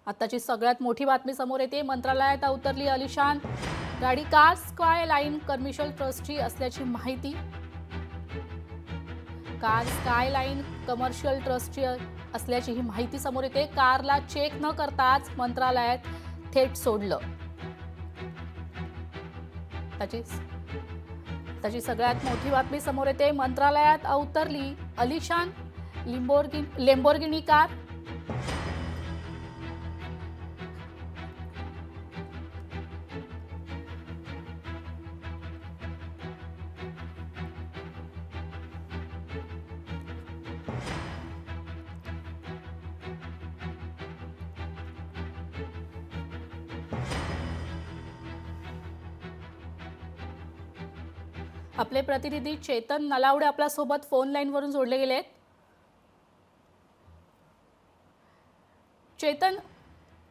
आताची सगळ्यात मोठी बातमी समोर येते। मंत्रालयात अवतरली आलिशान गाडी। कार स्काय लाईन कमर्शियल ट्रस्टची असल्याची माहिती। कार स्काय लाईन कमर्शियल ट्रस्टची असल्याची ही माहिती समोर येते। कारला चेक न करताच मंत्रालयात थेट सोडलं। त्याची सगळ्यात मोठी बातमी समोर येते। मंत्रालयात अवतरली आलिशान लेम्बोर्गिनी कार। आपले प्रतिनिधी चेतन नलावडे आपल्या सोबत फोन लाईन वरून जोडले गेले आहेत। चेतन,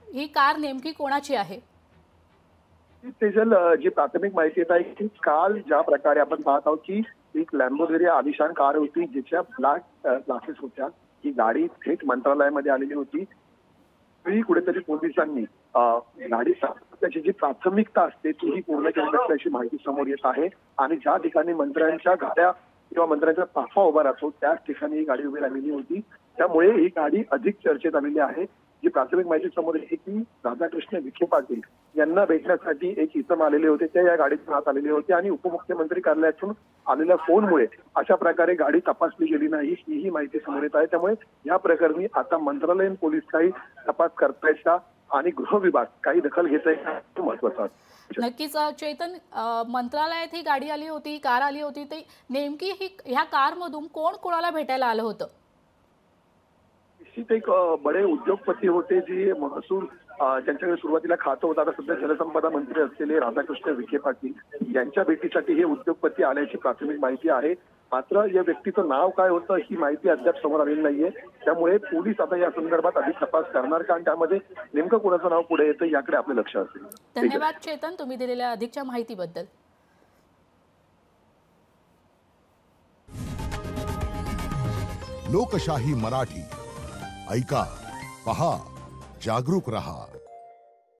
ही कार नेमकी कोणाची आहे? तेजल, जी प्राथमिक माहिती येत आहे की काल ज्या प्रकारे आपण पाहत आहोत की एक लॅम्बोर्गिनी आलिशान कार होती जिच्या ब्लॅक ग्लासेस होत्या। ही गाडी थेट मंत्रालयामध्ये आलेली होती। तरी कुठेतरी पोलिसांनी गाडी त्याची जी प्राथमिकता असते ती पूर्ण केली नसल्याची माहिती समोर येत आहे। आणि ज्या ठिकाणी मंत्र्यांच्या गाड्या किंवा मंत्र्यांचा ताफा उभा राहतो त्याच ठिकाणी ही गाडी उभी राहिलेली होती। त्यामुळे ही गाडी अधिक चर्चेत आलेली आहे। जी प्राथमिक माहिती समोर येते की राधाकृष्ण विखे पाटील यांना भेटण्यासाठी एक इसम आलेले होते, ते या गाडीतून आत आलेले होते आणि उपमुख्यमंत्री कार्यालयातून आलेल्या फोनमुळे अशा प्रकारे गाडी तपासली गेली नाही ही माहिती समोर येत आहे। त्यामुळे या प्रकरणी आता मंत्रालयीन पोलीस काही तपास करतायत आणि गृह विभाग काही दखल घेत आहे हे महत्त्वाचं आहे। नक्कीच चेतन, मंत्रालयात ही गाडी आली होती, कार आली होती, ते नेमकी ह्या कारमधून कोण कोणाला भेटायला आलं होतं? निश्चित एक बडे उद्योगपती होते जे महसूल ज्यांच्याकडे सुरुवातीला खातं होतं, आता सध्या जलसंपदा मंत्री असलेले राधाकृष्ण विखे पाटील यांच्या भेटीसाठी हे उद्योगपती आल्याची प्राथमिक माहिती आहे। मात्र या व्यक्तीचं नाव काय होतं ही माहिती अद्याप समोर आलेली नाहीये। त्यामुळे पोलीस आता या संदर्भात अधिक तपास करणार का आणि त्यामध्ये नेमकं कोणाचं नाव पुढे येतं याकडे आपलं लक्ष असेल। धन्यवाद चेतन, तुम्ही दिलेल्या अधिकच्या माहितीबद्दल। लोकशाही मराठी ऐका, पहा, जागरूक रहा।